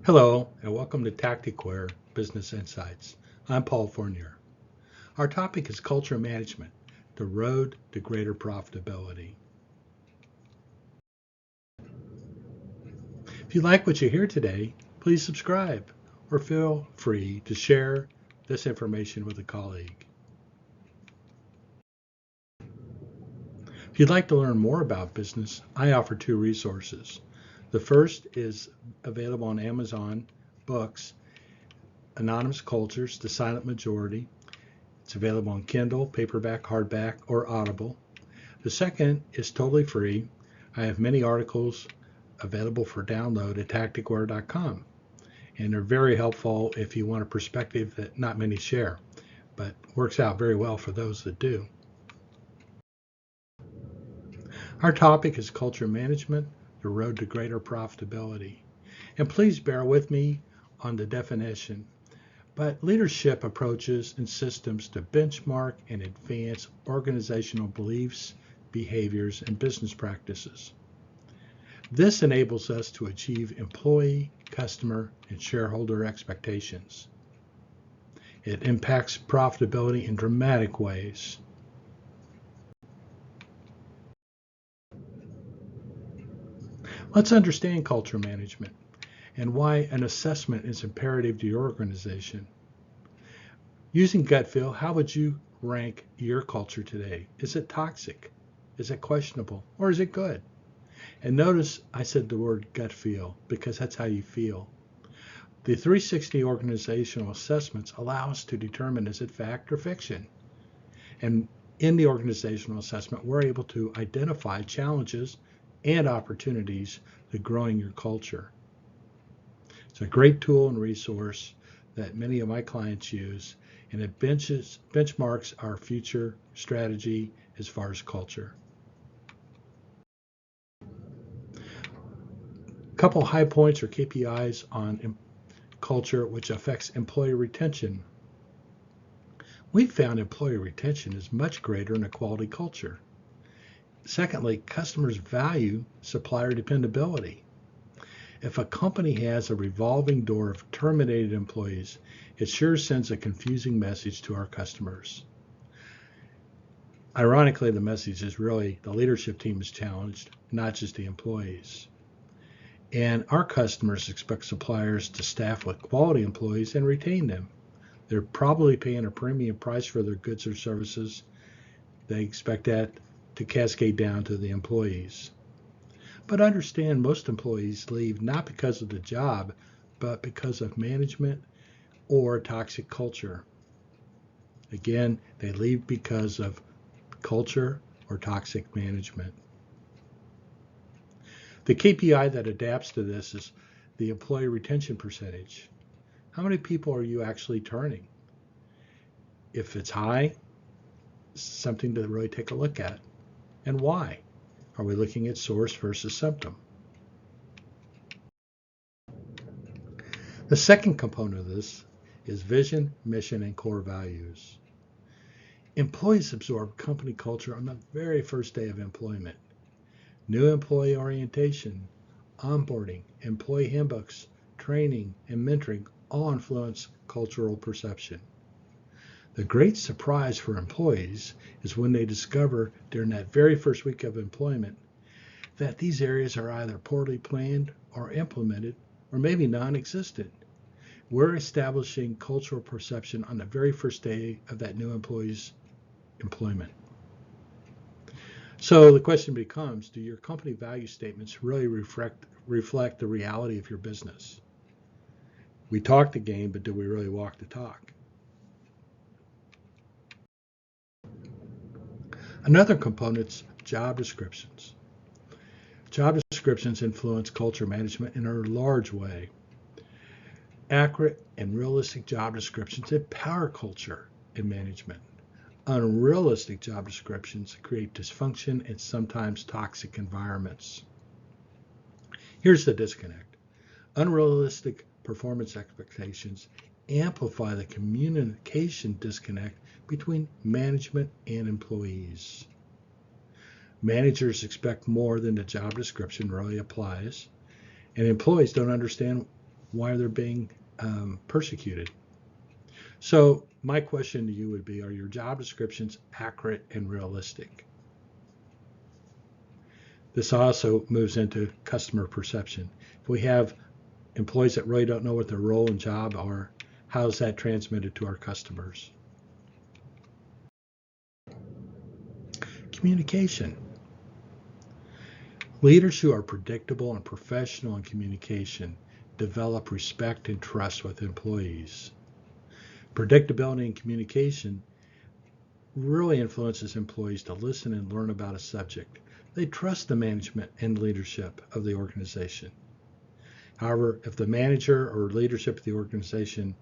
Hello, and welcome to Tacticware Business Insights. I'm Paul Fournier. Our topic is culture management, the road to greater profitability. If you like what you hear today, please subscribe or feel free to share this information with a colleague. If you'd like to learn more about business, I offer two resources. The first is available on Amazon Books, Anonymous Cultures, The Silent Majority. It's available on Kindle, paperback, hardback, or Audible. The second is totally free. I have many articles available for download at tacticware.com, and they're very helpful if you want a perspective that not many share, but works out very well for those that do. Our topic is culture management, the road to greater profitability. And please bear with me on the definition, but leadership approaches and systems to benchmark and advance organizational beliefs, behaviors, and business practices. This enables us to achieve employee, customer, and shareholder expectations. It impacts profitability in dramatic ways. Let's understand culture management and why an assessment is imperative to your organization. Using gut feel, how would you rank your culture today? Is it toxic? Is it questionable? Or is it good? And notice I said the word gut feel because that's how you feel. The 360 organizational assessments allow us to determine is it fact or fiction. And in the organizational assessment, we're able to identify challenges and opportunities to growing your culture. It's a great tool and resource that many of my clients use, and it benchmarks our future strategy as far as culture. A couple high points or KPIs on culture which affects employee retention. We found employee retention is much greater in a quality culture. Secondly, customers value supplier dependability. If a company has a revolving door of terminated employees, it sure sends a confusing message to our customers. Ironically, the message is really the leadership team is challenged, not just the employees. And our customers expect suppliers to staff with quality employees and retain them. They're probably paying a premium price for their goods or services. They expect that to cascade down to the employees. But understand most employees leave not because of the job, but because of management or toxic culture. Again, they leave because of culture or toxic management. The KPI that adapts to this is the employee retention percentage. How many people are you actually turning? If it's high, something to really take a look at. And why? Are we looking at source versus symptom? The second component of this is vision, mission, and core values. Employees absorb company culture on the very first day of employment. New employee orientation, onboarding, employee handbooks, training, and mentoring all influence cultural perception. The great surprise for employees is when they discover during that very first week of employment that these areas are either poorly planned or implemented or maybe non-existent. We're establishing cultural perception on the very first day of that new employee's employment. So the question becomes, do your company value statements really reflect the reality of your business? We talk the game, but do we really walk the talk? Another component is job descriptions. Job descriptions influence culture management in a large way. Accurate and realistic job descriptions empower culture and management. Unrealistic job descriptions create dysfunction and sometimes toxic environments. Here's the disconnect. Unrealistic performance expectations amplify the communication disconnect between management and employees. Managers expect more than the job description really applies, and employees don't understand why they're being persecuted. So my question to you would be, are your job descriptions accurate and realistic? This also moves into customer perception. If we have employees that really don't know what their role and job are, how is that transmitted to our customers? Communication. Leaders who are predictable and professional in communication develop respect and trust with employees. Predictability in communication really influences employees to listen and learn about a subject. They trust the management and leadership of the organization. However, if the manager or leadership of the organization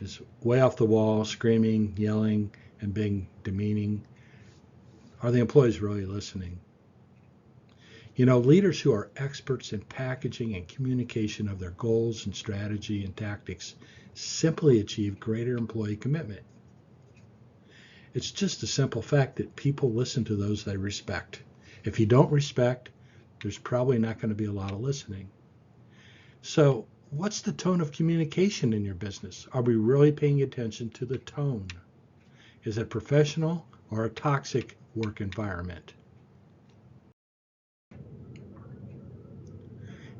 is way off the wall, screaming, yelling, and being demeaning, are the employees really listening? You know, leaders who are experts in packaging and communication of their goals and strategy and tactics simply achieve greater employee commitment. It's just a simple fact that people listen to those they respect. If you don't respect, there's probably not going to be a lot of listening. So, what's the tone of communication in your business? Are we really paying attention to the tone? Is it professional or a toxic work environment?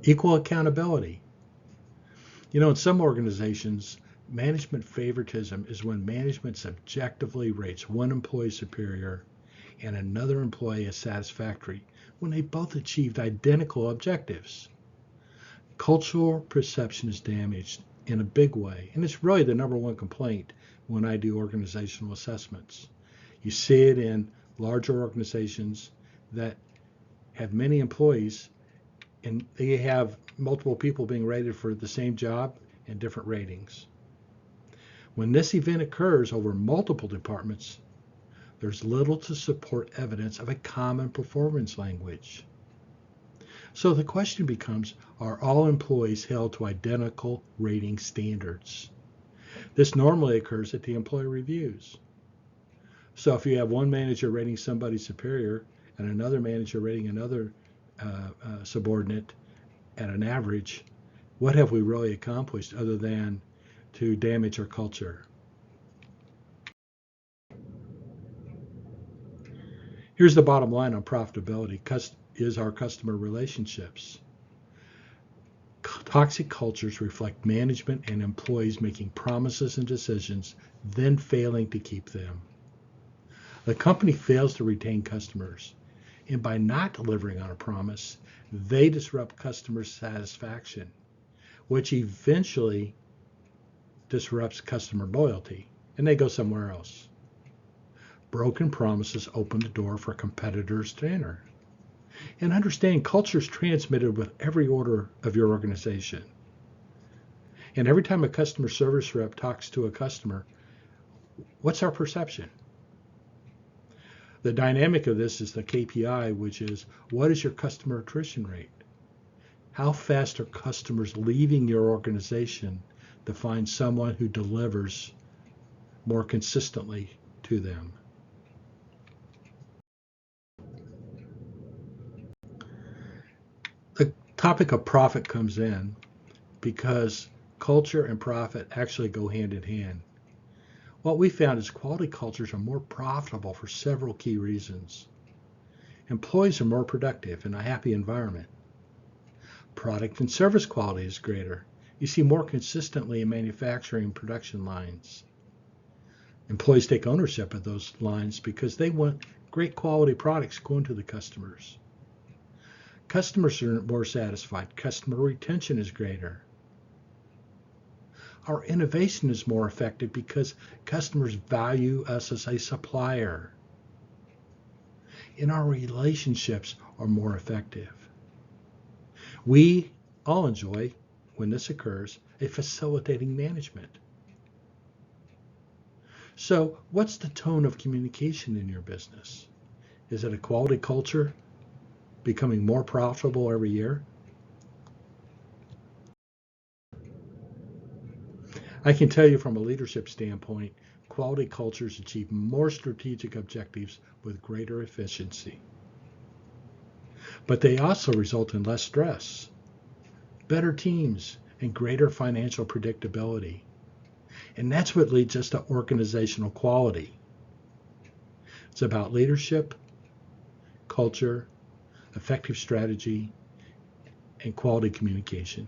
Equal accountability. You know, in some organizations, management favoritism is when management subjectively rates one employee superior and another employee as satisfactory when they both achieved identical objectives. Cultural perception is damaged in a big way, and it's really the number one complaint when I do organizational assessments. You see it in larger organizations that have many employees, and they have multiple people being rated for the same job and different ratings. When this event occurs over multiple departments, there's little to support evidence of a common performance language. So the question becomes, are all employees held to identical rating standards? This normally occurs at the employee reviews. So if you have one manager rating somebody superior and another manager rating another subordinate at an average, what have we really accomplished other than to damage our culture? Here's the bottom line on profitability is our customer relationships. Toxic cultures reflect management and employees making promises and decisions, then failing to keep them. The company fails to retain customers, and by not delivering on a promise, they disrupt customer satisfaction, which eventually disrupts customer loyalty, and they go somewhere else. Broken promises open the door for competitors to enter. And understand culture is transmitted with every order of your organization. And every time a customer service rep talks to a customer, what's our perception? The dynamic of this is the KPI, which is what is your customer attrition rate? How fast are customers leaving your organization to find someone who delivers more consistently to them? The topic of profit comes in because culture and profit actually go hand in hand. What we found is quality cultures are more profitable for several key reasons. Employees are more productive in a happy environment. Product and service quality is greater. You see more consistently in manufacturing production lines. Employees take ownership of those lines because they want great quality products going to the customers. Customers are more satisfied. Customer retention is greater. Our innovation is more effective because customers value us as a supplier. And our relationships are more effective. We all enjoy, when this occurs, a facilitating management. So what's the tone of communication in your business? Is it a quality culture becoming more profitable every year? I can tell you from a leadership standpoint, quality cultures achieve more strategic objectives with greater efficiency. But they also result in less stress, better teams, and greater financial predictability. And that's what leads us to organizational quality. It's about leadership, culture, effective strategy, and quality communication.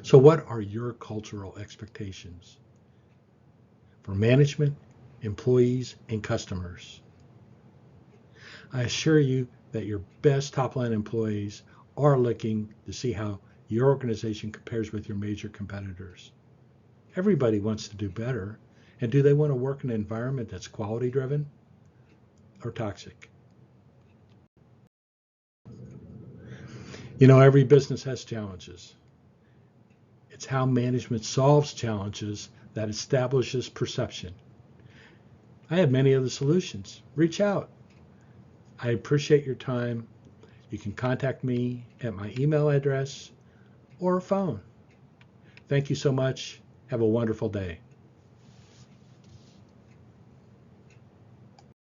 So what are your cultural expectations for management, employees, and customers? I assure you that your best top-line employees are looking to see how your organization compares with your major competitors. Everybody wants to do better. And do they want to work in an environment that's quality-driven or toxic? You know, every business has challenges. It's how management solves challenges that establishes perception. I have many of the solutions. Reach out. I appreciate your time. You can contact me at my email address or phone. Thank you so much. Have a wonderful day.